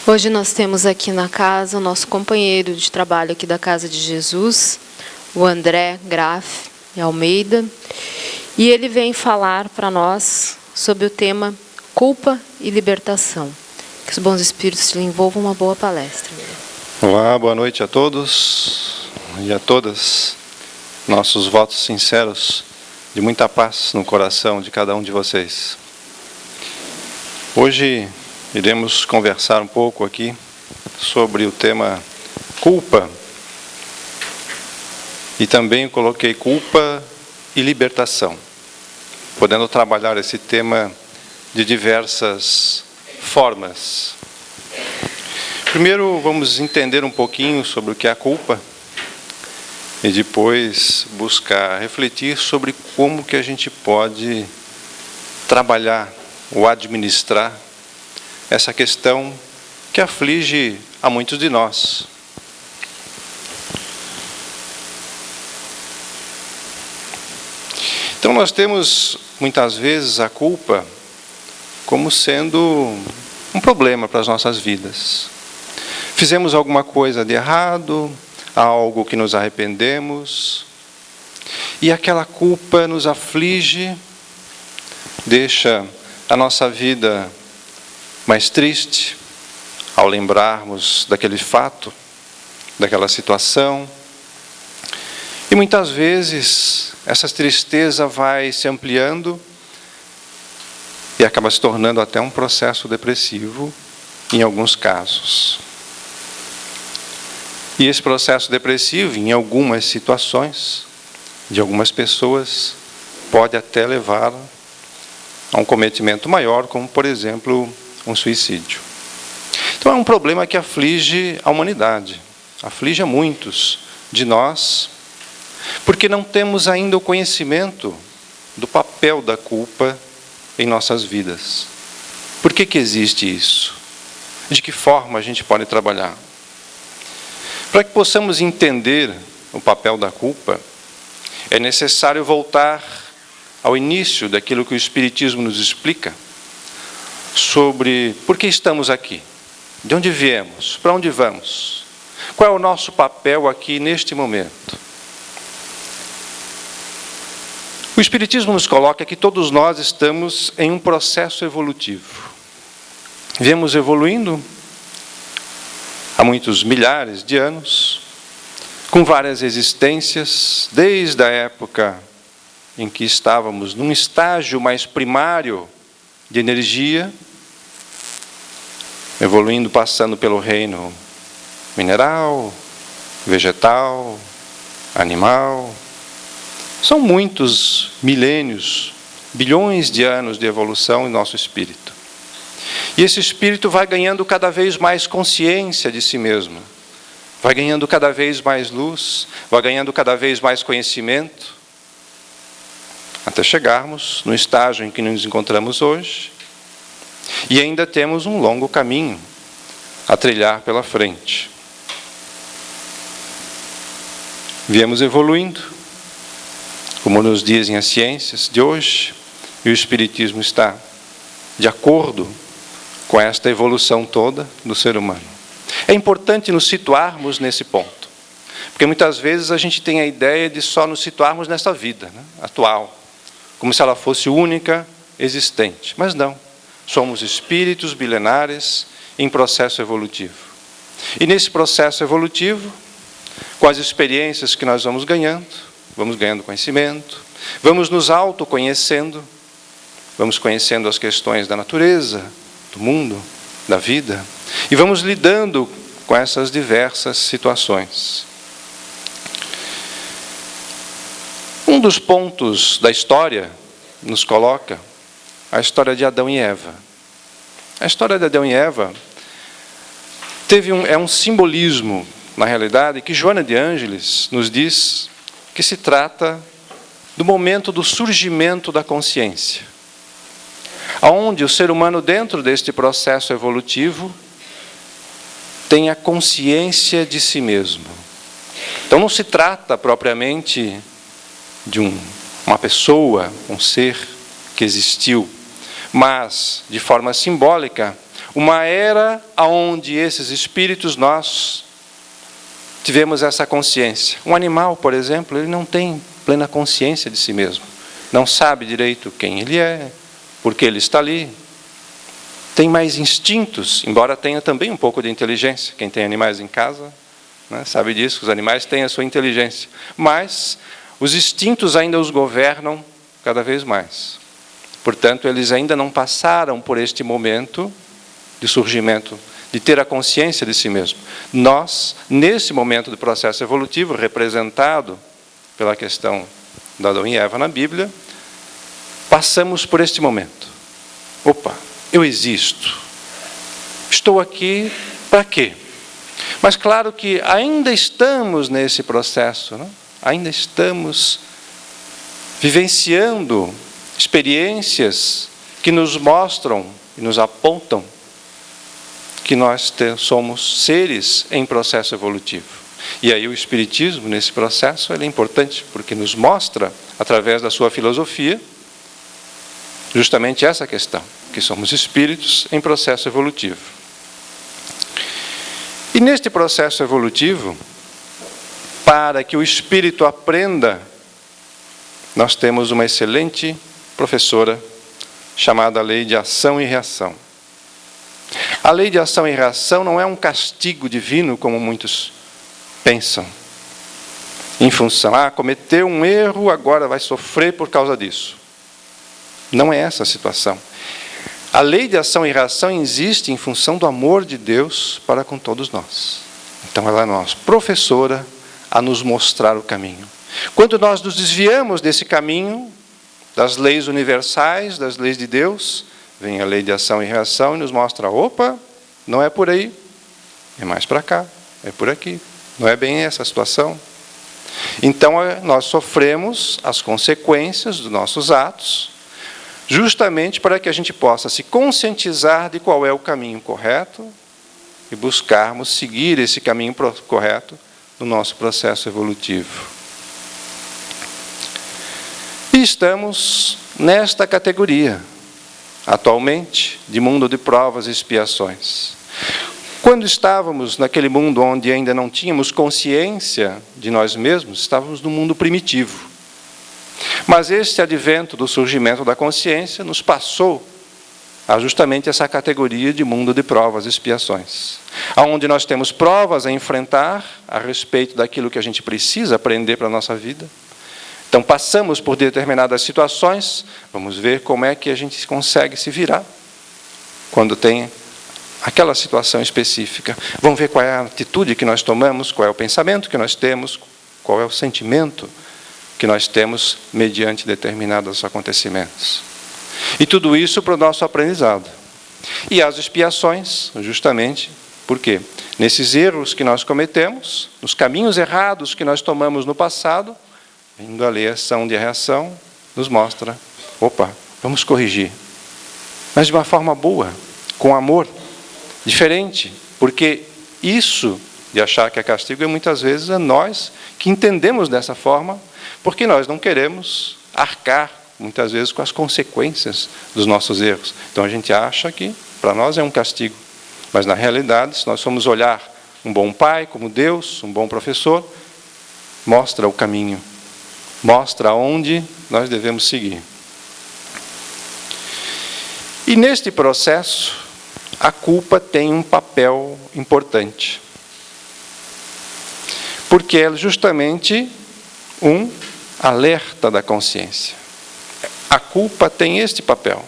Hoje nós temos aqui na casa o nosso companheiro de trabalho aqui da Casa de Jesus, o André Graff Almeida, e ele vem falar para nós sobre o tema culpa e libertação. Que os bons espíritos lhe envolvam uma boa palestra. Olá, boa noite a todos e a todas. Nossos votos sinceros de muita paz no coração de cada um de vocês. Hoje iremos conversar um pouco aqui sobre o tema culpa. E também coloquei culpa e libertação, podendo trabalhar esse tema de diversas formas. Primeiro vamos entender um pouquinho sobre o que é a culpa e depois buscar refletir sobre como que a gente pode trabalhar ou administrar essa questão que aflige a muitos de nós. Então nós temos muitas vezes a culpa como sendo um problema para as nossas vidas. Fizemos alguma coisa de errado, algo que nos arrependemos, e aquela culpa nos aflige, deixa a nossa vida mais triste ao lembrarmos daquele fato, daquela situação. E muitas vezes essa tristeza vai se ampliando e acaba se tornando até um processo depressivo em alguns casos. E esse processo depressivo, em algumas situações, de algumas pessoas, pode até levar a um cometimento maior, como, por exemplo, um suicídio. Então é um problema que aflige a humanidade, aflige a muitos de nós, porque não temos ainda o conhecimento do papel da culpa em nossas vidas. Por que existe isso? De que forma a gente pode trabalhar? Para que possamos entender o papel da culpa, é necessário voltar ao início daquilo que o Espiritismo nos explica sobre por que estamos aqui, de onde viemos, para onde vamos, qual é o nosso papel aqui neste momento. O Espiritismo nos coloca que todos nós estamos em um processo evolutivo. Viemos evoluindo há muitos milhares de anos, com várias existências, desde a época em que estávamos num estágio mais primário de energia, evoluindo, passando pelo reino mineral, vegetal, animal. São muitos milênios, bilhões de anos de evolução em nosso espírito. E esse espírito vai ganhando cada vez mais consciência de si mesmo, vai ganhando cada vez mais luz, vai ganhando cada vez mais conhecimento, até chegarmos no estágio em que nos encontramos hoje, e ainda temos um longo caminho a trilhar pela frente. Viemos evoluindo, como nos dizem as ciências de hoje, e o Espiritismo está de acordo com esta evolução toda do ser humano. É importante nos situarmos nesse ponto, porque muitas vezes a gente tem a ideia de só nos situarmos nessa vida, né, atual, como se ela fosse única, existente. Mas não, somos espíritos milenares em processo evolutivo. E nesse processo evolutivo, com as experiências que nós vamos ganhando conhecimento, vamos nos autoconhecendo, vamos conhecendo as questões da natureza, do mundo, da vida, e vamos lidando com essas diversas situações. Um dos pontos da história nos coloca a história de Adão e Eva. A história de Adão e Eva é um simbolismo, na realidade, que Joana de Ângeles nos diz que se trata do momento do surgimento da consciência, onde o ser humano, dentro deste processo evolutivo, tem a consciência de si mesmo. Então não se trata propriamente de uma pessoa, um ser que existiu, mas, de forma simbólica, uma era onde esses espíritos, nós tivemos essa consciência. Um animal, por exemplo, ele não tem plena consciência de si mesmo. Não sabe direito quem ele é, por que ele está ali. Tem mais instintos, embora tenha também um pouco de inteligência. Quem tem animais em casa, né, sabe disso, que os animais têm a sua inteligência. Mas os instintos ainda os governam cada vez mais. Portanto, eles ainda não passaram por este momento de surgimento, de ter a consciência de si mesmo. Nós, nesse momento do processo evolutivo, representado pela questão de Adão e Eva na Bíblia, passamos por este momento. Opa, eu existo. Estou aqui para quê? Mas claro que ainda estamos nesse processo, né? Ainda estamos vivenciando experiências que nos mostram e nos apontam que nós somos seres em processo evolutivo. E aí o Espiritismo, nesse processo, ele é importante, porque nos mostra, através da sua filosofia, justamente essa questão, que somos espíritos em processo evolutivo. E neste processo evolutivo, para que o espírito aprenda, nós temos uma excelente professora chamada Lei de Ação e Reação. A lei de ação e reação não é um castigo divino, como muitos pensam. Em função, cometeu um erro, agora vai sofrer por causa disso. Não é essa a situação. A lei de ação e reação existe em função do amor de Deus para com todos nós. Então ela é nossa professora a nos mostrar o caminho. Quando nós nos desviamos desse caminho, das leis universais, das leis de Deus, vem a lei de ação e reação e nos mostra, opa, não é por aí, é mais para cá, é por aqui, não é bem essa a situação. Então nós sofremos as consequências dos nossos atos, justamente para que a gente possa se conscientizar de qual é o caminho correto e buscarmos seguir esse caminho correto no nosso processo evolutivo. E estamos nesta categoria, atualmente, de mundo de provas e expiações. Quando estávamos naquele mundo onde ainda não tínhamos consciência de nós mesmos, estávamos no mundo primitivo. Mas este advento do surgimento da consciência nos passou a justamente essa categoria de mundo de provas e expiações, onde nós temos provas a enfrentar a respeito daquilo que a gente precisa aprender para a nossa vida. Então, passamos por determinadas situações, vamos ver como é que a gente consegue se virar quando tem aquela situação específica. Vamos ver qual é a atitude que nós tomamos, qual é o pensamento que nós temos, qual é o sentimento que nós temos mediante determinados acontecimentos. E tudo isso para o nosso aprendizado. E as expiações, justamente, por quê? Nesses erros que nós cometemos, nos caminhos errados que nós tomamos no passado, vindo a lei de ação e reação, nos mostra, opa, vamos corrigir. Mas de uma forma boa, com amor, diferente, porque isso de achar que é castigo, muitas vezes é nós que entendemos dessa forma, porque nós não queremos arcar, muitas vezes, com as consequências dos nossos erros. Então a gente acha que para nós é um castigo, mas na realidade, se nós formos olhar um bom pai como Deus, um bom professor, mostra o caminho, mostra onde nós devemos seguir. E neste processo, a culpa tem um papel importante. Porque é justamente um alerta da consciência. A culpa tem este papel,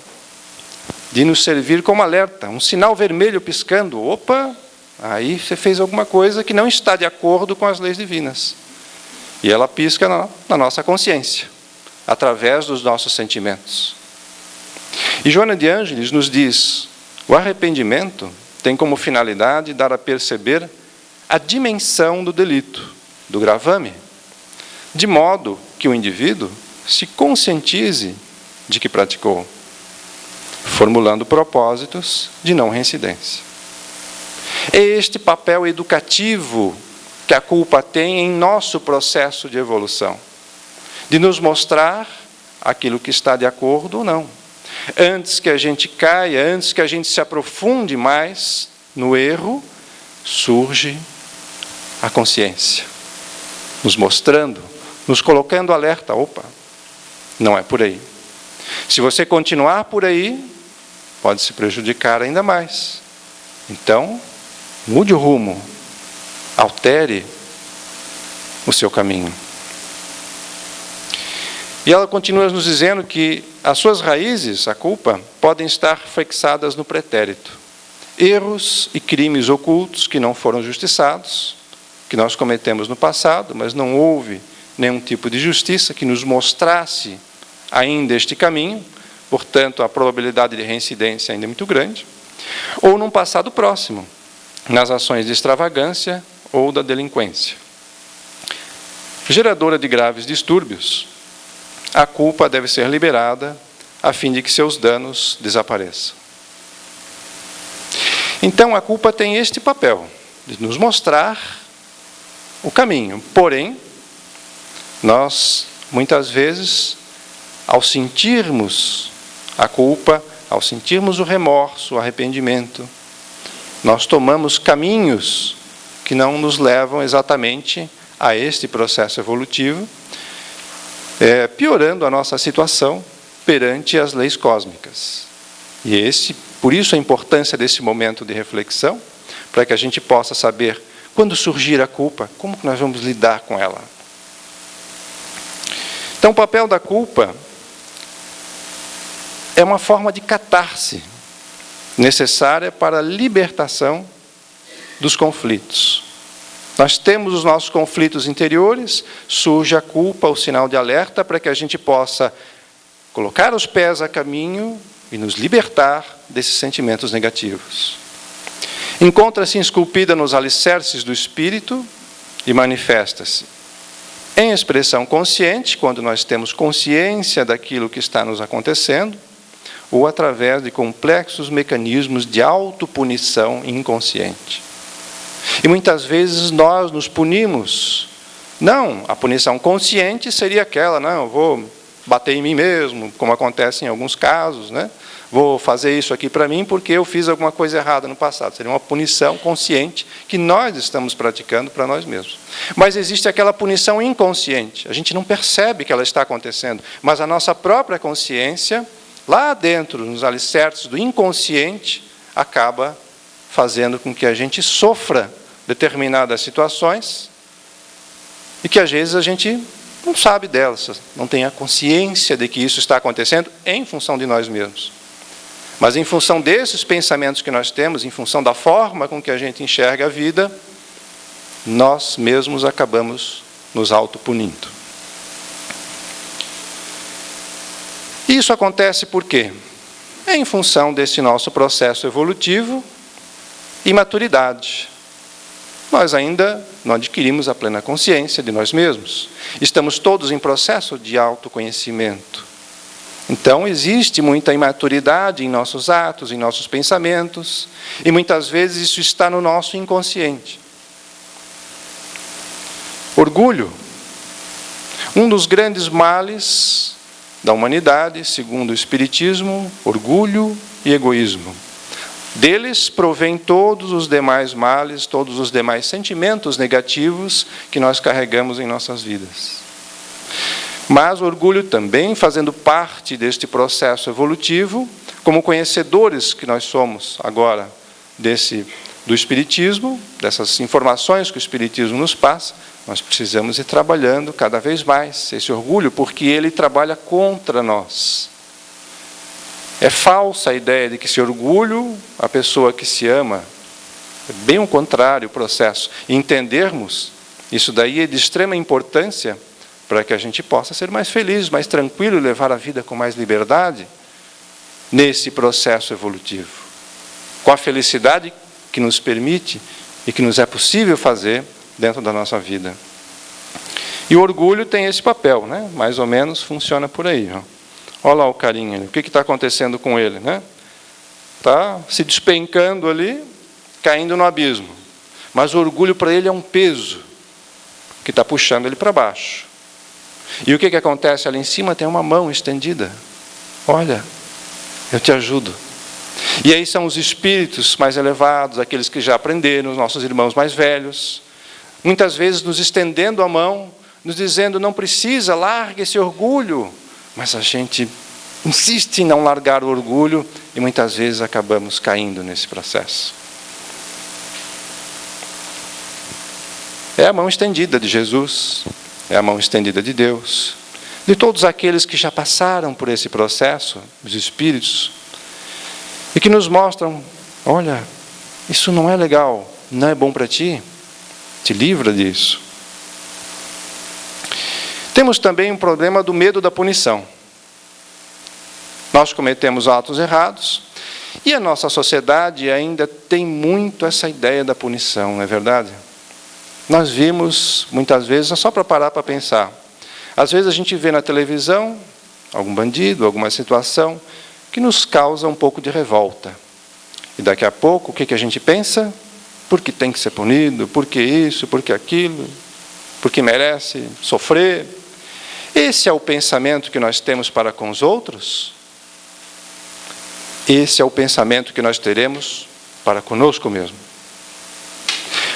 de nos servir como alerta, um sinal vermelho piscando. Opa, aí você fez alguma coisa que não está de acordo com as leis divinas. E ela pisca na nossa consciência, através dos nossos sentimentos. E Joana de Ângeles nos diz, o arrependimento tem como finalidade dar a perceber a dimensão do delito, do gravame, de modo que o indivíduo se conscientize de que praticou, formulando propósitos de não reincidência. É este papel educativo que a culpa tem em nosso processo de evolução, de nos mostrar aquilo que está de acordo ou não. Antes que a gente caia, antes que a gente se aprofunde mais no erro, surge a consciência, nos mostrando, nos colocando alerta. Opa, não é por aí. Se você continuar por aí, pode se prejudicar ainda mais. Então, mude o rumo, altere o seu caminho. E ela continua nos dizendo que as suas raízes, a culpa, podem estar fixadas no pretérito. Erros e crimes ocultos que não foram justiçados, que nós cometemos no passado, mas não houve nenhum tipo de justiça que nos mostrasse ainda este caminho, portanto, a probabilidade de reincidência ainda é muito grande, ou num passado próximo, nas ações de extravagância ou da delinquência. Geradora de graves distúrbios, a culpa deve ser liberada a fim de que seus danos desapareçam. Então, a culpa tem este papel, de nos mostrar o caminho. Porém, nós, muitas vezes, ao sentirmos a culpa, ao sentirmos o remorso, o arrependimento, nós tomamos caminhos que não nos levam exatamente a este processo evolutivo, piorando a nossa situação perante as leis cósmicas. E por isso a importância desse momento de reflexão, para que a gente possa saber, quando surgir a culpa, como que nós vamos lidar com ela. Então, o papel da culpa é uma forma de catarse necessária para a libertação dos conflitos. Nós temos os nossos conflitos interiores, surge a culpa, o sinal de alerta, para que a gente possa colocar os pés a caminho e nos libertar desses sentimentos negativos. Encontra-se esculpida nos alicerces do espírito e manifesta-se em expressão consciente, quando nós temos consciência daquilo que está nos acontecendo, ou através de complexos mecanismos de autopunição inconsciente. E muitas vezes nós nos punimos. Não, a punição consciente seria aquela, não, eu vou bater em mim mesmo, como acontece em alguns casos, né? Vou fazer isso aqui para mim porque eu fiz alguma coisa errada no passado. Seria uma punição consciente que nós estamos praticando para nós mesmos. Mas existe aquela punição inconsciente. A gente não percebe que ela está acontecendo, mas a nossa própria consciência, lá dentro, nos alicerces do inconsciente, acaba fazendo com que a gente sofra determinadas situações e que às vezes a gente não sabe delas, não tem a consciência de que isso está acontecendo em função de nós mesmos. Mas em função desses pensamentos que nós temos, em função da forma com que a gente enxerga a vida, nós mesmos acabamos nos autopunindo. E isso acontece por quê? É em função desse nosso processo evolutivo e maturidade. Nós ainda não adquirimos a plena consciência de nós mesmos. Estamos todos em processo de autoconhecimento. Então, existe muita imaturidade em nossos atos, em nossos pensamentos, e muitas vezes isso está no nosso inconsciente. Orgulho. Um dos grandes males da humanidade, segundo o Espiritismo, orgulho e egoísmo. Deles provém todos os demais males, todos os demais sentimentos negativos que nós carregamos em nossas vidas. Mas o orgulho também fazendo parte deste processo evolutivo, como conhecedores que nós somos agora do Espiritismo, dessas informações que o Espiritismo nos passa, nós precisamos ir trabalhando cada vez mais esse orgulho, porque ele trabalha contra nós. É falsa a ideia de que se orgulho a pessoa que se ama. É bem o contrário o processo. E entendermos, isso daí é de extrema importância para que a gente possa ser mais feliz, mais tranquilo e levar a vida com mais liberdade nesse processo evolutivo. Com a felicidade que nos permite e que nos é possível fazer dentro da nossa vida. E o orgulho tem esse papel, né? Mais ou menos funciona por aí. Ó. Olha lá o carinha ali. O que está acontecendo com ele? Né? Está se despencando ali, caindo no abismo. Mas o orgulho para ele é um peso que está puxando ele para baixo. E o que acontece ali em cima? Tem uma mão estendida. Olha, eu te ajudo. E aí são os espíritos mais elevados, aqueles que já aprenderam, os nossos irmãos mais velhos, muitas vezes nos estendendo a mão, nos dizendo, não precisa, largue esse orgulho. Mas a gente insiste em não largar o orgulho e muitas vezes acabamos caindo nesse processo. É a mão estendida de Jesus, é a mão estendida de Deus, de todos aqueles que já passaram por esse processo, os espíritos, e que nos mostram, olha, isso não é legal, não é bom para ti, te livra disso. Temos também um problema do medo da punição. Nós cometemos atos errados, e a nossa sociedade ainda tem muito essa ideia da punição, não é verdade? Nós vimos, muitas vezes, só para parar para pensar, às vezes a gente vê na televisão algum bandido, alguma situação que nos causa um pouco de revolta. E daqui a pouco, o que a gente pensa? Porque tem que ser punido, porque isso, porque aquilo, porque merece sofrer. Esse é o pensamento que nós temos para com os outros? Esse é o pensamento que nós teremos para conosco mesmo.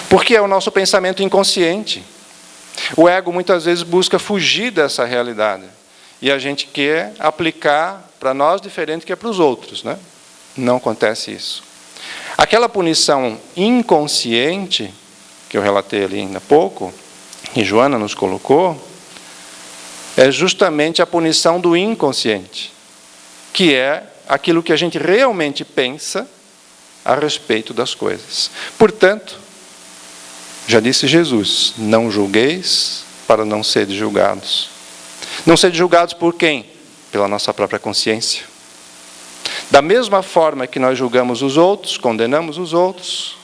Porque é o nosso pensamento inconsciente. O ego muitas vezes busca fugir dessa realidade. E a gente quer aplicar para nós diferente que é para os outros, né? Não acontece isso. Aquela punição inconsciente, que eu relatei ali ainda há pouco, que Joana nos colocou, é justamente a punição do inconsciente, que é aquilo que a gente realmente pensa a respeito das coisas. Portanto, já disse Jesus, não julgueis para não serem julgados. Não serem julgados por quem? Pela nossa própria consciência. Da mesma forma que nós julgamos os outros, condenamos os outros,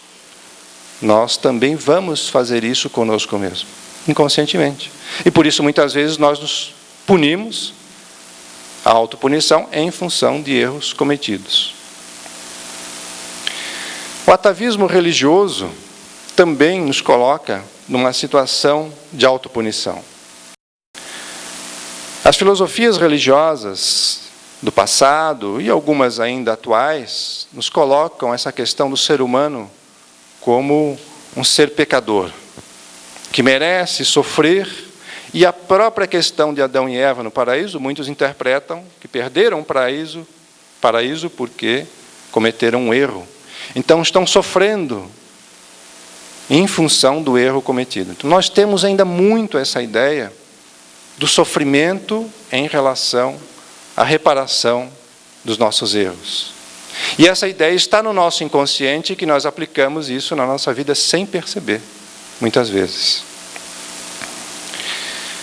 nós também vamos fazer isso conosco mesmo, inconscientemente. E por isso, muitas vezes, nós nos punimos, a autopunição, em função de erros cometidos. O atavismo religioso também nos coloca numa situação de autopunição. As filosofias religiosas do passado e algumas ainda atuais nos colocam essa questão do ser humano como um ser pecador, que merece sofrer, e a própria questão de Adão e Eva no paraíso, muitos interpretam que perderam o paraíso porque cometeram um erro. Então estão sofrendo em função do erro cometido. Então, nós temos ainda muito essa ideia do sofrimento em relação à reparação dos nossos erros. E essa ideia está no nosso inconsciente, que nós aplicamos isso na nossa vida sem perceber, muitas vezes.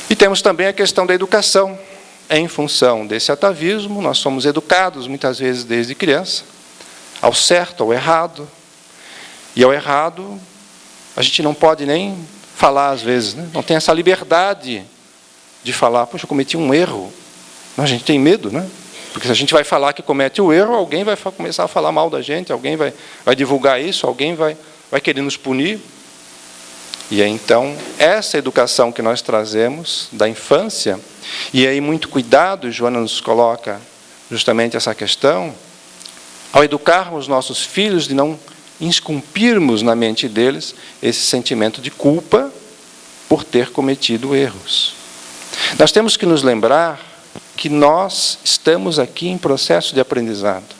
E temos também a questão da educação. Em função desse atavismo, nós somos educados, muitas vezes desde criança, ao certo, ao errado. E ao errado, a gente não pode nem falar às vezes, né? Não tem essa liberdade de falar, poxa, eu cometi um erro. A gente tem medo, né? Porque se a gente vai falar que comete o erro, alguém vai começar a falar mal da gente, alguém vai divulgar isso, alguém vai querer nos punir. E aí, então, essa educação que nós trazemos da infância, e aí muito cuidado, Joana nos coloca justamente essa questão, ao educarmos nossos filhos, de não esculpirmos na mente deles esse sentimento de culpa por ter cometido erros. Nós temos que nos lembrar que nós estamos aqui em processo de aprendizado.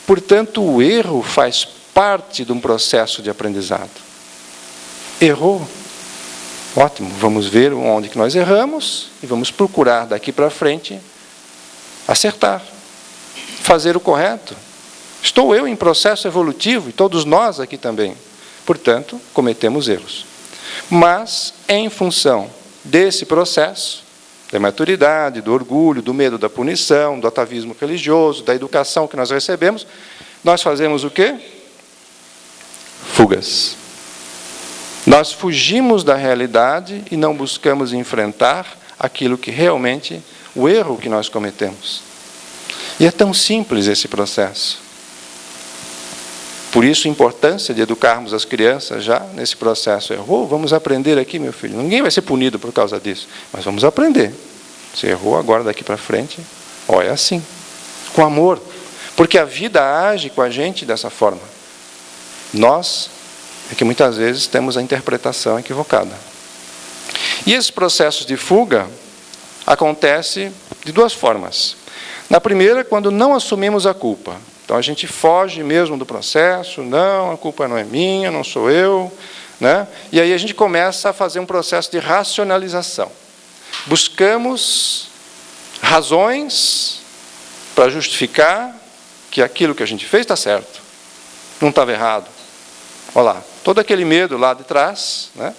Portanto, o erro faz parte de um processo de aprendizado. Errou? Ótimo, vamos ver onde que nós erramos e vamos procurar daqui para frente acertar, fazer o correto. Estou eu em processo evolutivo, e todos nós aqui também. Portanto, cometemos erros. Mas, em função desse processo, da maturidade, do orgulho, do medo da punição, do atavismo religioso, da educação que nós recebemos, nós fazemos o quê? Fugas. Nós fugimos da realidade e não buscamos enfrentar aquilo que realmente, o erro que nós cometemos. E é tão simples esse processo. Por isso a importância de educarmos as crianças já nesse processo. Errou? Vamos aprender aqui, meu filho. Ninguém vai ser punido por causa disso, mas vamos aprender. Você errou, agora daqui para frente, é assim, com amor. Porque a vida age com a gente dessa forma. Nós é que muitas vezes temos a interpretação equivocada. E esses processos de fuga acontecem de duas formas. Na primeira, quando não assumimos a culpa. Então a gente foge mesmo do processo, não, a culpa não é minha, não sou eu, né? E aí a gente começa a fazer um processo de racionalização. Buscamos razões para justificar que aquilo que a gente fez está certo, não estava errado. Olha lá, todo aquele medo lá de trás, né,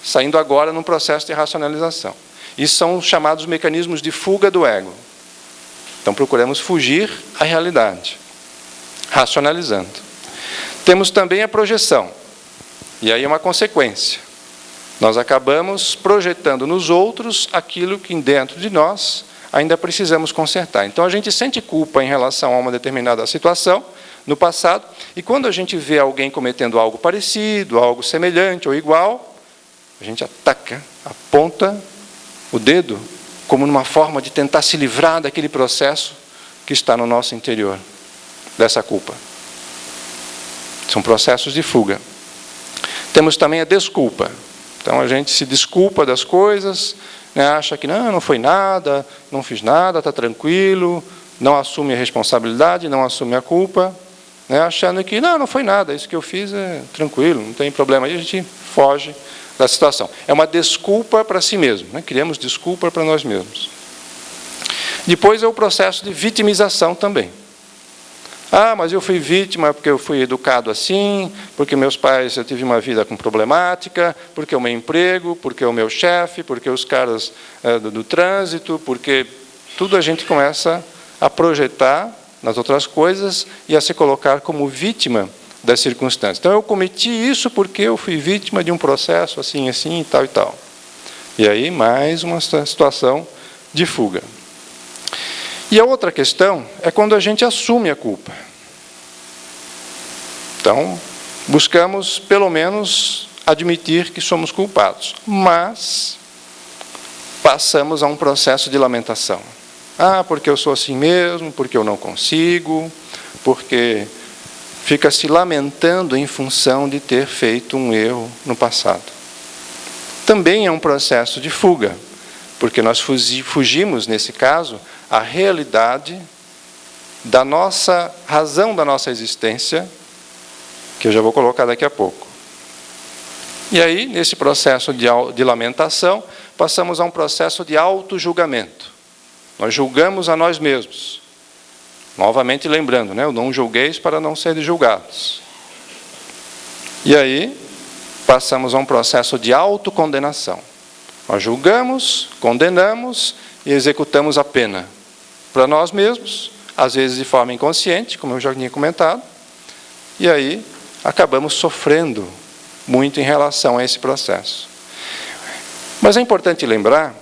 saindo agora num processo de racionalização. Isso são os chamados mecanismos de fuga do ego. Então procuramos fugir à realidade, racionalizando. Temos também a projeção, e aí é uma consequência. Nós acabamos projetando nos outros aquilo que dentro de nós ainda precisamos consertar. Então a gente sente culpa em relação a uma determinada situação no passado, e quando a gente vê alguém cometendo algo parecido, algo semelhante ou igual, a gente ataca, aponta o dedo como numa forma de tentar se livrar daquele processo que está no nosso interior, dessa culpa. São processos de fuga. Temos também a desculpa. Então a gente se desculpa das coisas, né, acha que não foi nada, não fiz nada, está tranquilo, não assume a responsabilidade, não assume a culpa, né, achando que não foi nada, isso que eu fiz é tranquilo, não tem problema. Aí a gente foge da situação. É uma desculpa para si mesmo, né? Criamos desculpa para nós mesmos. Depois é o processo de vitimização também. Ah, mas eu fui vítima porque eu fui educado assim, porque meus pais, eu tive uma vida com problemática, porque o meu emprego, porque o meu chefe, porque os caras do trânsito, porque tudo a gente começa a projetar nas outras coisas e a se colocar como vítima das circunstâncias. Então, eu cometi isso porque eu fui vítima de um processo assim, assim, e tal, e tal. E aí, mais uma situação de fuga. E a outra questão é quando a gente assume a culpa. Então, buscamos, pelo menos, admitir que somos culpados. Mas, passamos a um processo de lamentação. Ah, porque eu sou assim mesmo, porque eu não consigo, porque fica se lamentando em função de ter feito um erro no passado. Também é um processo de fuga, porque nós fugimos, nesse caso, à realidade da nossa razão da nossa existência, que eu já vou colocar daqui a pouco. E aí, nesse processo de lamentação, passamos a um processo de auto-julgamento. Nós julgamos a nós mesmos. Novamente lembrando, né? Não julgueis para não serem julgados. E aí, passamos a um processo de autocondenação. Nós julgamos, condenamos e executamos a pena. Para nós mesmos, às vezes de forma inconsciente, como eu já tinha comentado. E aí, acabamos sofrendo muito em relação a esse processo. Mas é importante lembrar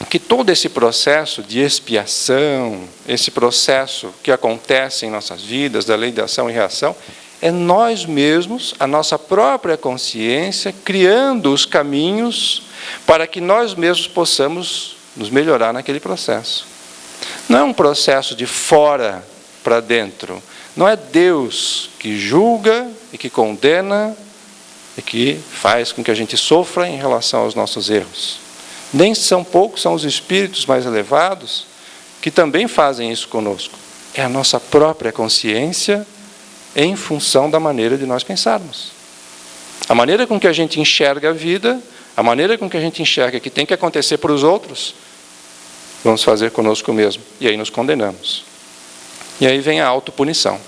que todo esse processo de expiação, esse processo que acontece em nossas vidas, da lei de ação e reação, é nós mesmos, a nossa própria consciência, criando os caminhos para que nós mesmos possamos nos melhorar naquele processo. Não é um processo de fora para dentro. Não é Deus que julga e que condena e que faz com que a gente sofra em relação aos nossos erros. Nem são poucos, são os espíritos mais elevados que também fazem isso conosco. É a nossa própria consciência em função da maneira de nós pensarmos. A maneira com que a gente enxerga a vida, a maneira com que a gente enxerga que tem que acontecer para os outros, vamos fazer conosco mesmo. E aí nos condenamos. E aí vem a autopunição.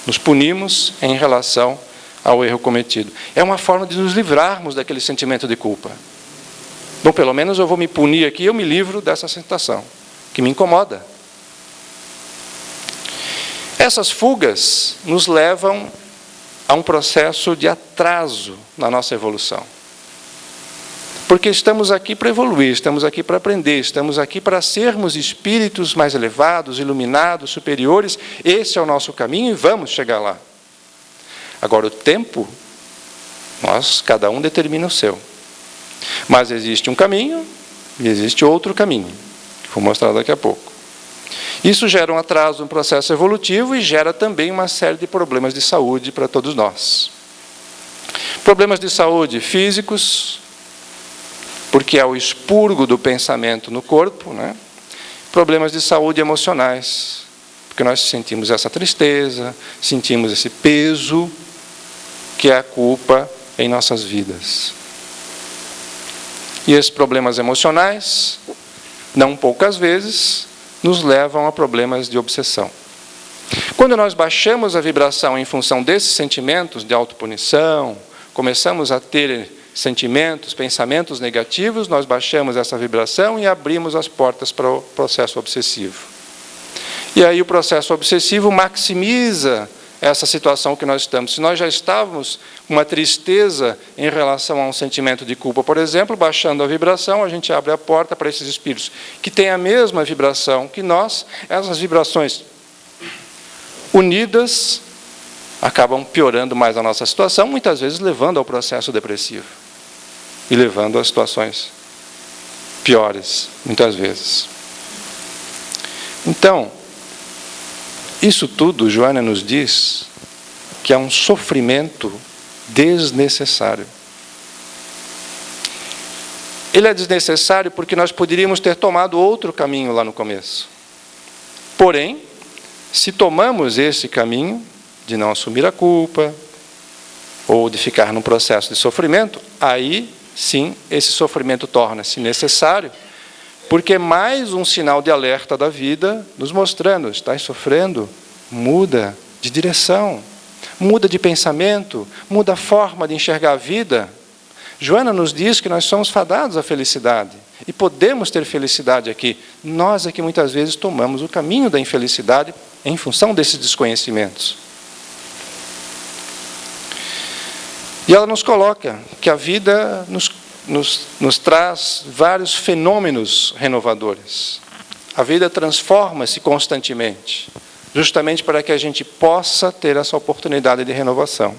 Nos punimos em relação ao erro cometido. É uma forma de nos livrarmos daquele sentimento de culpa. Bom, pelo menos eu vou me punir aqui, eu me livro dessa sensação, que me incomoda. Essas fugas nos levam a um processo de atraso na nossa evolução. Porque estamos aqui para evoluir, estamos aqui para aprender, estamos aqui para sermos espíritos mais elevados, iluminados, superiores. Esse é o nosso caminho e vamos chegar lá. Agora, o tempo, cada um determina o seu. Mas existe um caminho e existe outro caminho, que vou mostrar daqui a pouco. Isso gera um atraso no processo evolutivo e gera também uma série de problemas de saúde para todos nós. Problemas de saúde físicos, porque é o expurgo do pensamento no corpo, né? Problemas de saúde emocionais, porque nós sentimos essa tristeza, sentimos esse peso, que é a culpa em nossas vidas. E esses problemas emocionais, não poucas vezes, nos levam a problemas de obsessão. Quando nós baixamos a vibração em função desses sentimentos de autopunição, começamos a ter sentimentos, pensamentos negativos, nós baixamos essa vibração e abrimos as portas para o processo obsessivo. E aí o processo obsessivo maximiza essa situação que nós estamos. Se nós já estávamos com uma tristeza em relação a um sentimento de culpa, por exemplo, baixando a vibração, a gente abre a porta para esses espíritos que têm a mesma vibração que nós. Essas vibrações unidas acabam piorando mais a nossa situação, muitas vezes levando ao processo depressivo e levando a situações piores, muitas vezes. Então, isso tudo, Joana nos diz que é um sofrimento desnecessário. Ele é desnecessário porque nós poderíamos ter tomado outro caminho lá no começo. Porém, se tomamos esse caminho de não assumir a culpa, ou de ficar num processo de sofrimento, aí sim esse sofrimento torna-se necessário, porque é mais um sinal de alerta da vida, nos mostrando, estás sofrendo, muda de direção, muda de pensamento, muda a forma de enxergar a vida. Joana nos diz que nós somos fadados à felicidade, e podemos ter felicidade aqui. Nós é que muitas vezes tomamos o caminho da infelicidade em função desses desconhecimentos. E ela nos coloca que a vida nos traz vários fenômenos renovadores. A vida transforma-se constantemente, justamente para que a gente possa ter essa oportunidade de renovação.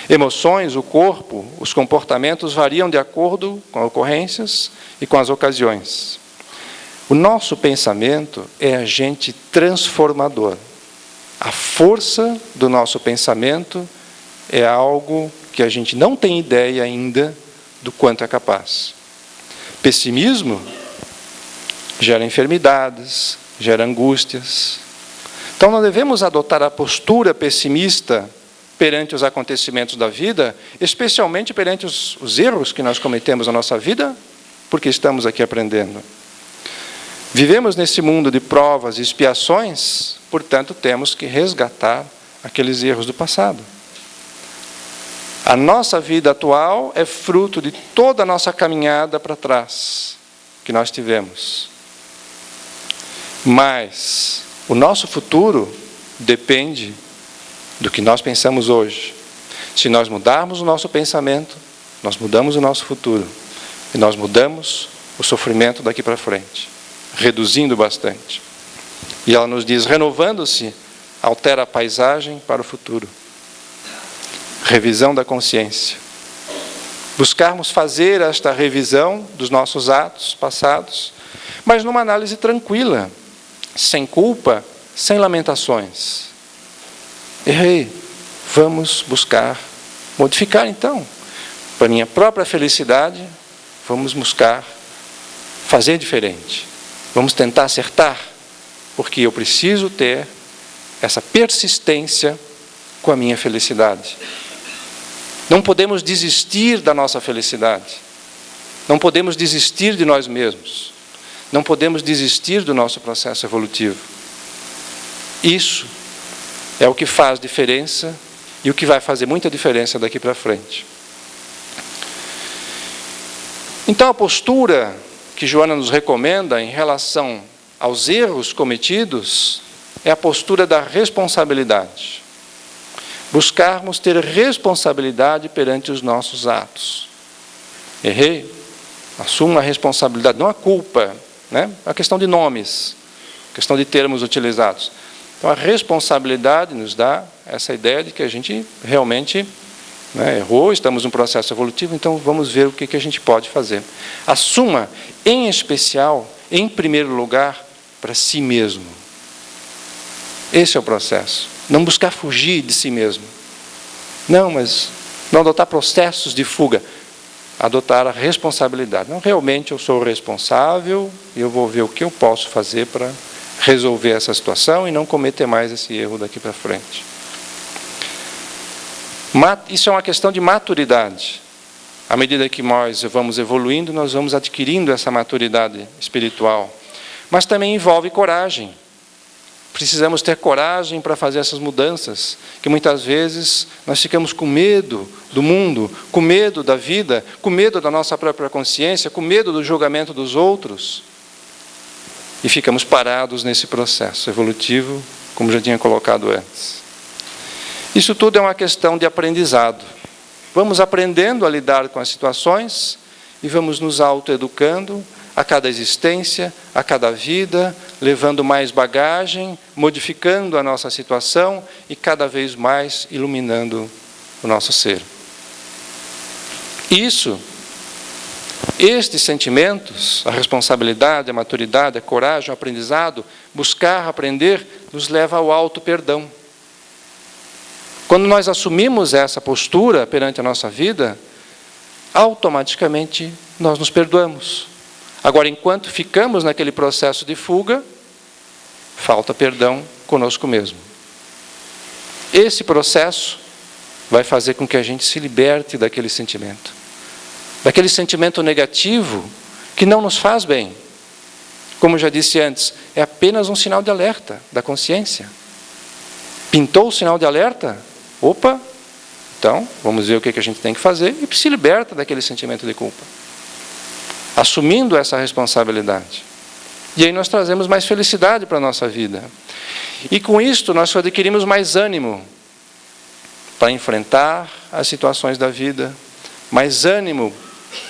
Emoções, o corpo, os comportamentos variam de acordo com ocorrências e com as ocasiões. O nosso pensamento é agente transformador. A força do nosso pensamento é algo que a gente não tem ideia ainda do quanto é capaz. Pessimismo gera enfermidades, gera angústias. Então, não devemos adotar a postura pessimista perante os acontecimentos da vida, especialmente perante os erros que nós cometemos na nossa vida, porque estamos aqui aprendendo. Vivemos nesse mundo de provas e expiações, portanto, temos que resgatar aqueles erros do passado. A nossa vida atual é fruto de toda a nossa caminhada para trás que nós tivemos. Mas o nosso futuro depende do que nós pensamos hoje. Se nós mudarmos o nosso pensamento, nós mudamos o nosso futuro. E nós mudamos o sofrimento daqui para frente, reduzindo bastante. E ela nos diz, renovando-se, altera a paisagem para o futuro. Revisão da consciência. Buscarmos fazer esta revisão dos nossos atos passados, mas numa análise tranquila, sem culpa, sem lamentações. Errei, vamos buscar modificar então. Para minha própria felicidade, vamos buscar fazer diferente. Vamos tentar acertar, porque eu preciso ter essa persistência com a minha felicidade. Não podemos desistir da nossa felicidade. Não podemos desistir de nós mesmos. Não podemos desistir do nosso processo evolutivo. Isso é o que faz diferença e o que vai fazer muita diferença daqui para frente. Então, a postura que Joana nos recomenda em relação aos erros cometidos é a postura da responsabilidade. Buscarmos ter responsabilidade perante os nossos atos. Errei, assumo a responsabilidade, não a culpa, né? A questão de nomes, a questão de termos utilizados. Então, a responsabilidade nos dá essa ideia de que a gente realmente errou, estamos num processo evolutivo, então vamos ver o que a gente pode fazer. Assuma, em especial, em primeiro lugar, para si mesmo. Esse é o processo. Não buscar fugir de si mesmo. Não, mas não adotar processos de fuga. Adotar a responsabilidade. Não, realmente eu sou o responsável e eu vou ver o que eu posso fazer para resolver essa situação e não cometer mais esse erro daqui para frente. Isso é uma questão de maturidade. À medida que nós vamos evoluindo, nós vamos adquirindo essa maturidade espiritual. Mas também envolve coragem. Precisamos ter coragem para fazer essas mudanças, que muitas vezes nós ficamos com medo do mundo, com medo da vida, com medo da nossa própria consciência, com medo do julgamento dos outros. E ficamos parados nesse processo evolutivo, como já tinha colocado antes. Isso tudo é uma questão de aprendizado. Vamos aprendendo a lidar com as situações e vamos nos autoeducando a cada existência, a cada vida, levando mais bagagem, modificando a nossa situação e cada vez mais iluminando o nosso ser. Estes sentimentos, a responsabilidade, a maturidade, a coragem, o aprendizado, buscar aprender, nos leva ao auto-perdão. Quando nós assumimos essa postura perante a nossa vida, automaticamente nós nos perdoamos. Agora, enquanto ficamos naquele processo de fuga, falta perdão conosco mesmo. Esse processo vai fazer com que a gente se liberte daquele sentimento negativo que não nos faz bem. Como já disse antes, é apenas um sinal de alerta da consciência. Pintou o sinal de alerta? Opa! Então, vamos ver o que a gente tem que fazer e se liberta daquele sentimento de culpa. Assumindo essa responsabilidade. E aí nós trazemos mais felicidade para a nossa vida. E com isto nós adquirimos mais ânimo para enfrentar as situações da vida, mais ânimo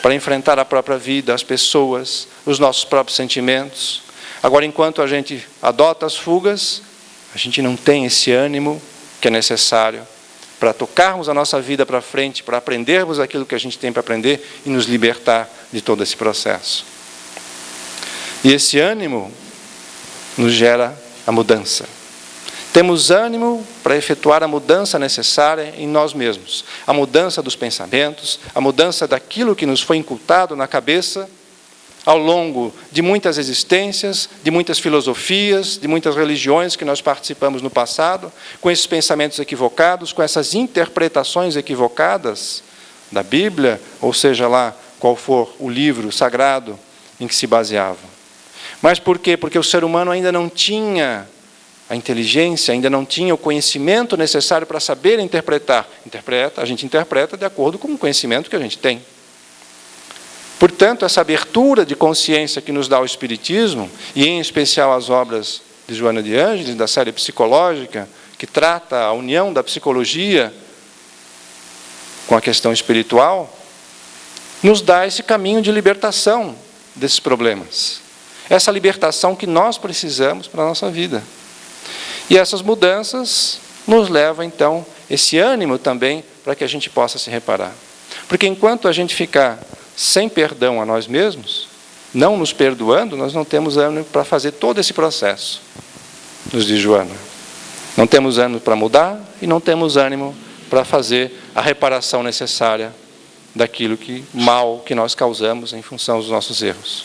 para enfrentar a própria vida, as pessoas, os nossos próprios sentimentos. Agora, enquanto a gente adota as fugas, a gente não tem esse ânimo que é necessário para tocarmos a nossa vida para frente, para aprendermos aquilo que a gente tem para aprender e nos libertar de todo esse processo. E esse ânimo nos gera a mudança. Temos ânimo para efetuar a mudança necessária em nós mesmos. A mudança dos pensamentos, a mudança daquilo que nos foi incultado na cabeça ao longo de muitas existências, de muitas filosofias, de muitas religiões que nós participamos no passado, com esses pensamentos equivocados, com essas interpretações equivocadas da Bíblia, ou seja lá qual for o livro sagrado em que se baseavam. Mas por quê? Porque o ser humano ainda não tinha a inteligência, ainda não tinha o conhecimento necessário para saber interpretar. A gente interpreta de acordo com o conhecimento que a gente tem. Portanto, essa abertura de consciência que nos dá o Espiritismo, e em especial as obras de Joana de Ângeles, da série psicológica, que trata a união da psicologia com a questão espiritual, nos dá esse caminho de libertação desses problemas. Essa libertação que nós precisamos para a nossa vida. E essas mudanças nos levam, então, esse ânimo também para que a gente possa se reparar. Porque enquanto a gente ficar sem perdão a nós mesmos, não nos perdoando, nós não temos ânimo para fazer todo esse processo, nos diz Joana. Não temos ânimo para mudar e não temos ânimo para fazer a reparação necessária daquilo mal que nós causamos em função dos nossos erros.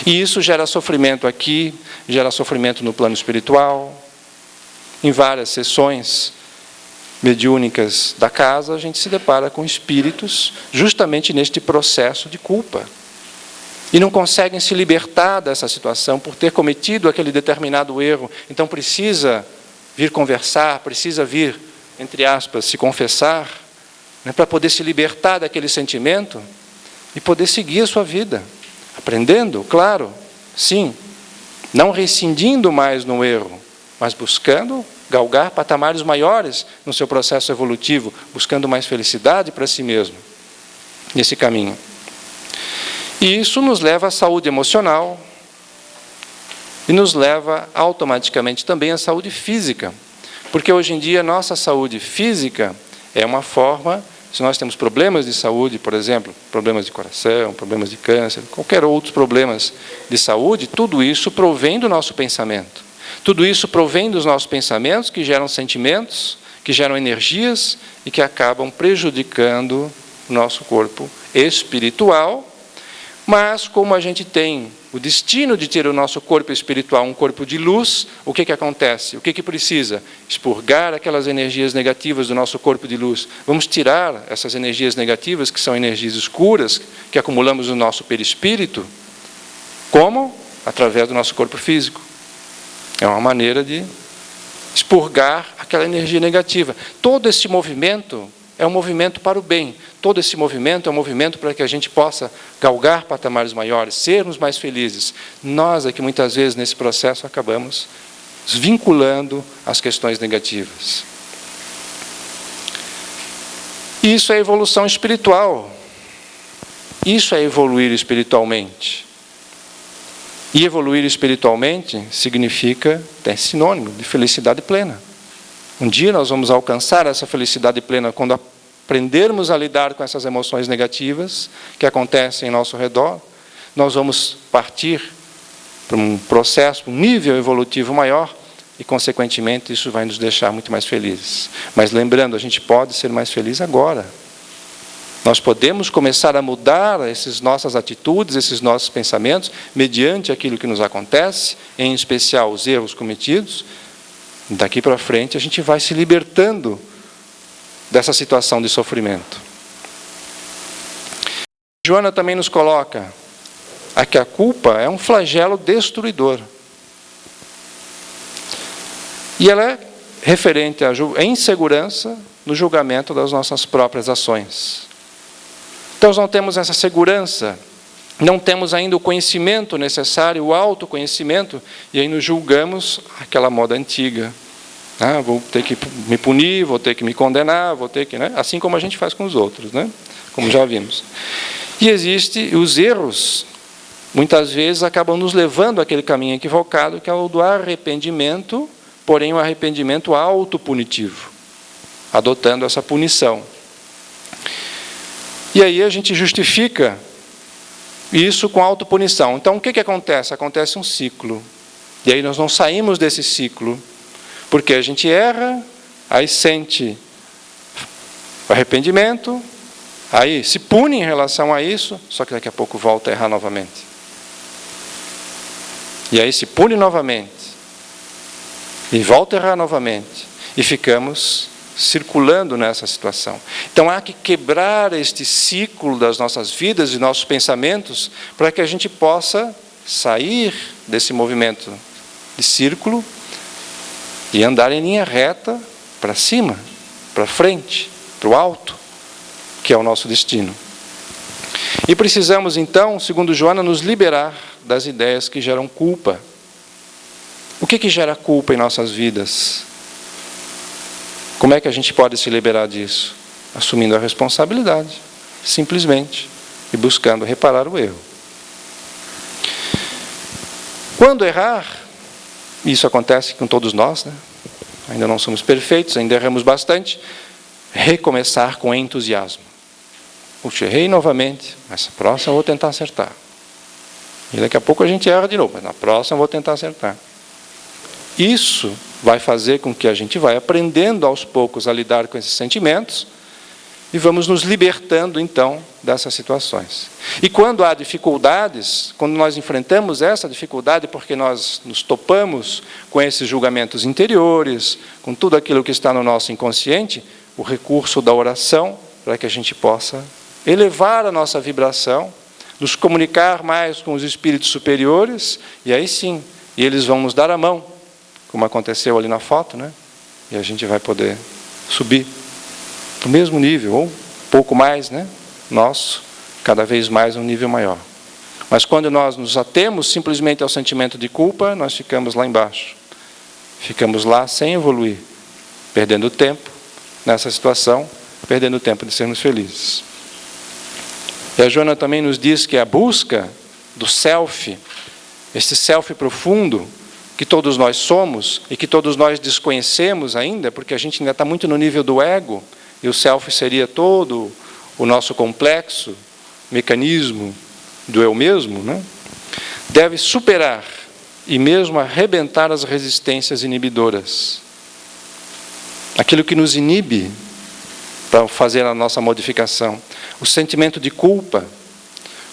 E isso gera sofrimento aqui, gera sofrimento no plano espiritual. Em várias sessões mediúnicas da casa, a gente se depara com espíritos justamente neste processo de culpa. E não conseguem se libertar dessa situação por ter cometido aquele determinado erro. Então precisa vir conversar, precisa vir, entre aspas, se confessar, né, para poder se libertar daquele sentimento e poder seguir a sua vida. Aprendendo, claro, sim, não rescindindo mais no erro, mas buscando galgar patamares maiores no seu processo evolutivo, buscando mais felicidade para si mesmo, nesse caminho. E isso nos leva à saúde emocional e nos leva automaticamente também à saúde física, porque hoje em dia nossa saúde física é uma forma, se nós temos problemas de saúde, por exemplo, problemas de coração, problemas de câncer, qualquer outros problemas de saúde, tudo isso provém do nosso pensamento. Tudo isso provém dos nossos pensamentos, que geram sentimentos, que geram energias e que acabam prejudicando o nosso corpo espiritual. Mas, como a gente tem o destino de ter o nosso corpo espiritual um corpo de luz, o que acontece? O que precisa? Expurgar aquelas energias negativas do nosso corpo de luz. Vamos tirar essas energias negativas, que são energias escuras, que acumulamos no nosso perispírito. Como? Através do nosso corpo físico. É uma maneira de expurgar aquela energia negativa. Todo esse movimento é um movimento para o bem. Todo esse movimento é um movimento para que a gente possa galgar patamares maiores, sermos mais felizes. Nós é que muitas vezes nesse processo acabamos desvinculando as questões negativas. Isso é evolução espiritual. Isso é evoluir espiritualmente. E evoluir espiritualmente significa, é sinônimo de felicidade plena. Um dia nós vamos alcançar essa felicidade plena quando aprendermos a lidar com essas emoções negativas que acontecem em nosso redor. Nós vamos partir para um processo, um nível evolutivo maior e, consequentemente, isso vai nos deixar muito mais felizes. Mas lembrando, a gente pode ser mais feliz agora. Nós podemos começar a mudar essas nossas atitudes, esses nossos pensamentos, mediante aquilo que nos acontece, em especial os erros cometidos. Daqui para frente a gente vai se libertando dessa situação de sofrimento. Joana também nos coloca que a culpa é um flagelo destruidor. E ela é referente à insegurança no julgamento das nossas próprias ações. Então, nós não temos essa segurança, não temos ainda o conhecimento necessário, o autoconhecimento, e aí nos julgamos aquela moda antiga. Vou ter que me punir, vou ter que me condenar, vou ter que... Né? Assim como a gente faz com os outros, né? Como já vimos. E existem os erros, muitas vezes acabam nos levando àquele caminho equivocado, que é o do arrependimento, porém um arrependimento autopunitivo, adotando essa punição. E aí a gente justifica isso com autopunição. Então, o que acontece? Acontece um ciclo. E aí nós não saímos desse ciclo, porque a gente erra, aí sente arrependimento, aí se pune em relação a isso, só que daqui a pouco volta a errar novamente. E aí se pune novamente, e volta a errar novamente, e ficamos circulando nessa situação. Então há que quebrar este ciclo das nossas vidas e nossos pensamentos para que a gente possa sair desse movimento de círculo e andar em linha reta para cima, para frente, para o alto, que é o nosso destino. E precisamos então, segundo Joana, nos liberar das ideias que geram culpa. O que gera culpa em nossas vidas? Como é que a gente pode se liberar disso? Assumindo a responsabilidade, simplesmente, e buscando reparar o erro. Quando errar, isso acontece com todos nós, né? Ainda não somos perfeitos, ainda erramos bastante, recomeçar com entusiasmo. Puxa, errei novamente, mas na próxima eu vou tentar acertar. E daqui a pouco a gente erra de novo, mas na próxima eu vou tentar acertar. Isso vai fazer com que a gente vai aprendendo aos poucos a lidar com esses sentimentos e vamos nos libertando, então, dessas situações. E quando há dificuldades, quando nós enfrentamos essa dificuldade porque nós nos topamos com esses julgamentos interiores, com tudo aquilo que está no nosso inconsciente, o recurso da oração, para que a gente possa elevar a nossa vibração, nos comunicar mais com os espíritos superiores, e aí sim, e eles vão nos dar a mão, como aconteceu ali na foto, né? E a gente vai poder subir para o mesmo nível, ou um pouco mais, né? Nosso, cada vez mais um nível maior. Mas quando nós nos atemos simplesmente ao sentimento de culpa, nós ficamos lá embaixo. Ficamos lá sem evoluir, perdendo tempo nessa situação, perdendo tempo de sermos felizes. E a Joana também nos diz que a busca do self, esse self profundo, que todos nós somos e que todos nós desconhecemos ainda, porque a gente ainda está muito no nível do ego, e o self seria todo o nosso complexo, mecanismo do eu mesmo, né? Deve superar e mesmo arrebentar as resistências inibidoras. Aquilo que nos inibe para fazer a nossa modificação. O sentimento de culpa,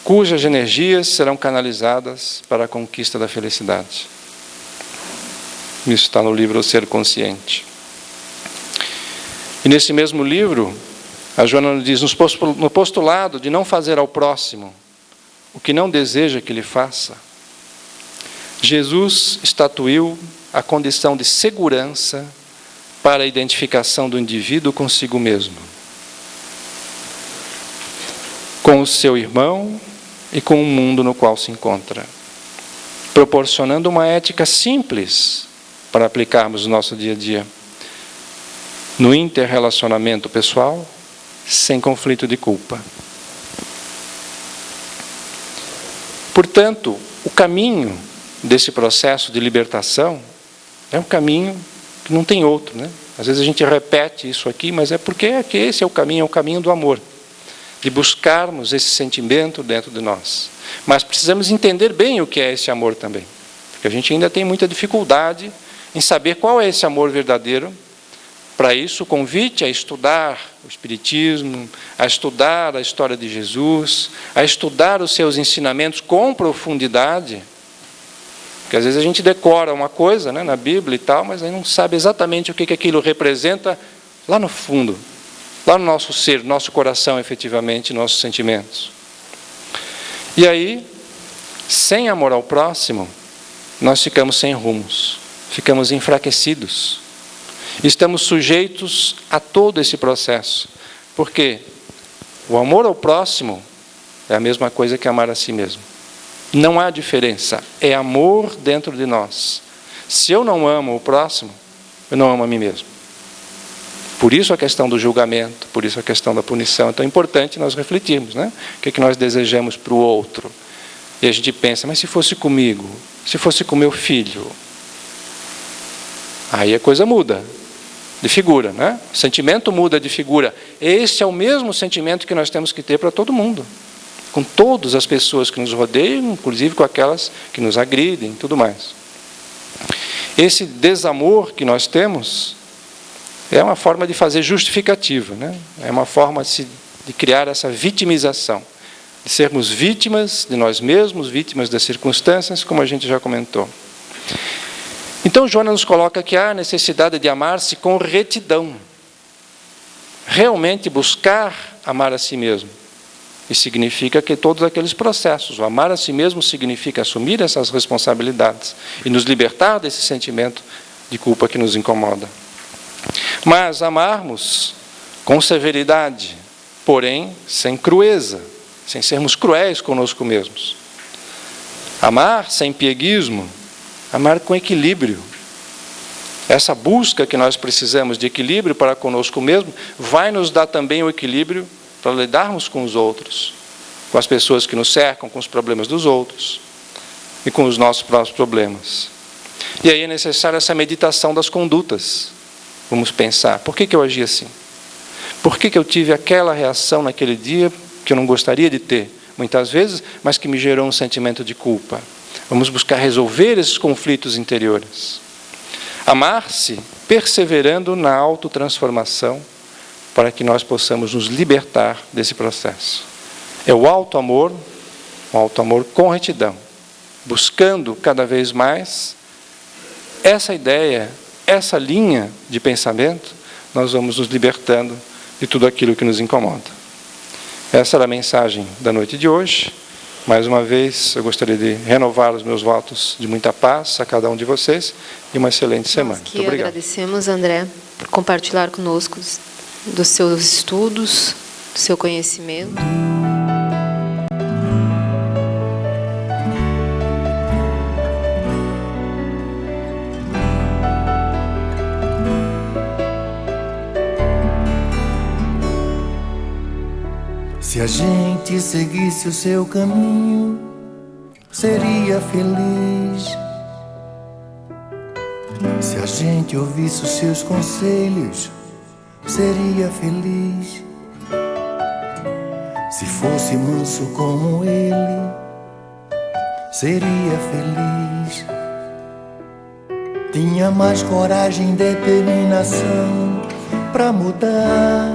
cujas energias serão canalizadas para a conquista da felicidade. Isso está no livro O Ser Consciente. E nesse mesmo livro, a Joana nos diz, no postulado de não fazer ao próximo o que não deseja que lhe faça, Jesus estatuiu a condição de segurança para a identificação do indivíduo consigo mesmo, com o seu irmão e com o mundo no qual se encontra, proporcionando uma ética simples para aplicarmos no nosso dia a dia, no interrelacionamento pessoal, sem conflito de culpa. Portanto, o caminho desse processo de libertação é um caminho que não tem outro, né? Às vezes a gente repete isso aqui, mas é porque esse é o caminho do amor, de buscarmos esse sentimento dentro de nós. Mas precisamos entender bem o que é esse amor também, porque a gente ainda tem muita dificuldade em saber qual é esse amor verdadeiro. Para isso, o convite a estudar o Espiritismo, a estudar a história de Jesus, a estudar os seus ensinamentos com profundidade, porque às vezes a gente decora uma coisa, né, na Bíblia e tal, mas aí não sabe exatamente o que aquilo representa lá no fundo, lá no nosso ser, no nosso coração, efetivamente, nossos sentimentos. E aí, sem amor ao próximo, nós ficamos sem rumos, ficamos enfraquecidos. Estamos sujeitos a todo esse processo, porque o amor ao próximo é a mesma coisa que amar a si mesmo. Não há diferença, é amor dentro de nós. Se eu não amo o próximo, eu não amo a mim mesmo. Por isso a questão do julgamento, por isso a questão da punição. Então é importante nós refletirmos, né? O que é que nós desejamos para o outro. E a gente pensa, mas se fosse comigo, se fosse com meu filho, aí a coisa muda de figura, né? O sentimento muda de figura. Esse é o mesmo sentimento que nós temos que ter para todo mundo, com todas as pessoas que nos rodeiam, inclusive com aquelas que nos agridem e tudo mais. Esse desamor que nós temos é uma forma de fazer justificativa, né? É uma forma de criar essa vitimização, de sermos vítimas de nós mesmos, vítimas das circunstâncias, como a gente já comentou. Então, Joana nos coloca que há necessidade de amar-se com retidão. Realmente buscar amar a si mesmo. E significa que todos aqueles processos, o amar a si mesmo significa assumir essas responsabilidades e nos libertar desse sentimento de culpa que nos incomoda. Mas amarmos com severidade, porém sem crueza, sem sermos cruéis conosco mesmos. Amar sem pieguismo, amar com equilíbrio. Essa busca que nós precisamos de equilíbrio para conosco mesmo, vai nos dar também o equilíbrio para lidarmos com os outros, com as pessoas que nos cercam, com os problemas dos outros e com os nossos próprios problemas. E aí é necessária essa meditação das condutas. Vamos pensar, por que eu agi assim? Por que eu tive aquela reação naquele dia que eu não gostaria de ter, muitas vezes, mas que me gerou um sentimento de culpa? Vamos buscar resolver esses conflitos interiores. Amar-se perseverando na autotransformação para que nós possamos nos libertar desse processo. É o auto-amor com retidão, buscando cada vez mais essa ideia, essa linha de pensamento, nós vamos nos libertando de tudo aquilo que nos incomoda. Essa era a mensagem da noite de hoje. Mais uma vez, eu gostaria de renovar os meus votos de muita paz a cada um de vocês e uma excelente semana. Nós que muito obrigado. Agradecemos, André, por compartilhar conosco dos seus estudos, do seu conhecimento. Se a gente seguisse o seu caminho, seria feliz. Se a gente ouvisse os seus conselhos, seria feliz. Se fosse manso como ele, seria feliz. Tinha mais coragem e determinação pra mudar.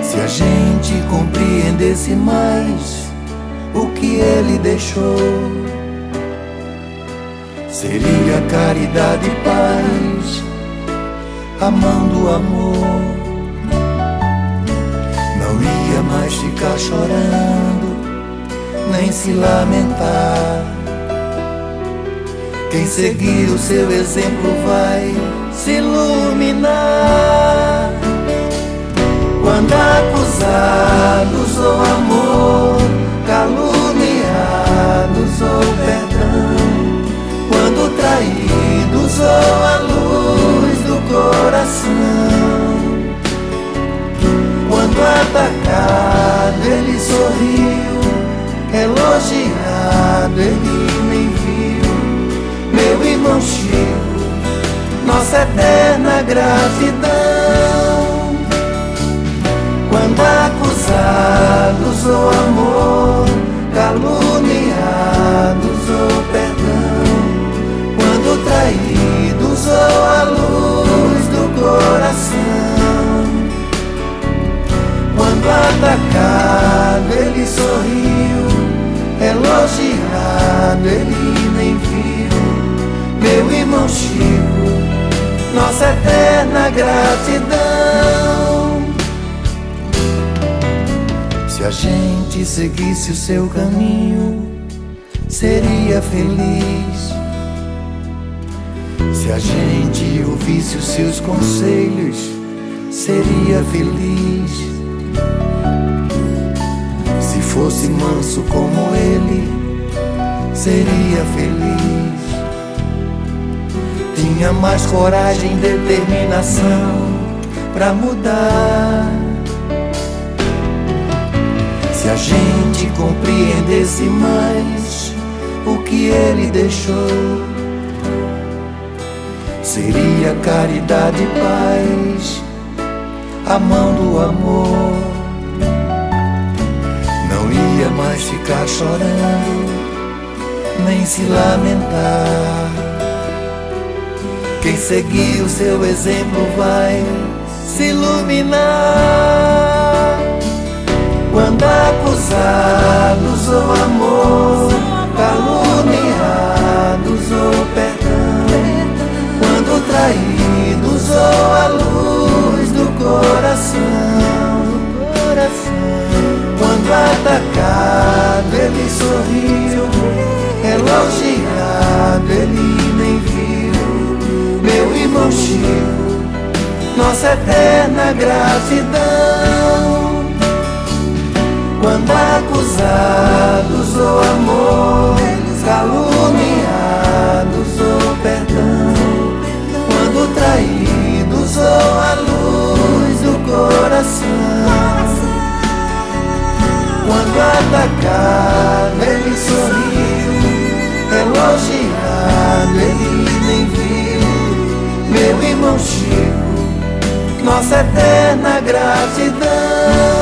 Se a gente compreendesse mais o que ele deixou, seria caridade e paz, a mão do amor. Não ia mais ficar chorando, nem se lamentar. Quem seguir o seu exemplo vai se iluminar. Quando acusados ou amor, caluniados ou perdão, quando traídos ou a luz do coração, quando atacado ele sorriu, elogiado ele nem viu. Meu irmão Chico, nossa eterna gratidão. Quando acusados ou amor, caluniados ou perdão, quando traídos ou a luz do coração, quando atacado ele sorriu, elogiado ele nem viu. Meu irmão Chico, nossa eterna gratidão. Se a gente seguisse o seu caminho, seria feliz. Se a gente ouvisse os seus conselhos, seria feliz. Se fosse manso como ele, seria feliz. Tinha mais coragem e determinação pra mudar. Se a gente compreendesse mais o que ele deixou, seria caridade e paz, a mão do amor. Não ia mais ficar chorando, nem se lamentar. Quem seguir o seu exemplo vai se iluminar. Quando acusados ou amor, caluniados ou perdão, quando traídos ou a luz do coração, quando atacado ele sorriu, elogiado ele nem viu. Meu irmão Chico, nossa eterna gratidão. Quando acusados ou amor, caluniados ou perdão, quando traídos ou a luz do coração, quando atacado ele sorriu, elogiado ele nem viu. Meu irmão Chico, nossa eterna gratidão.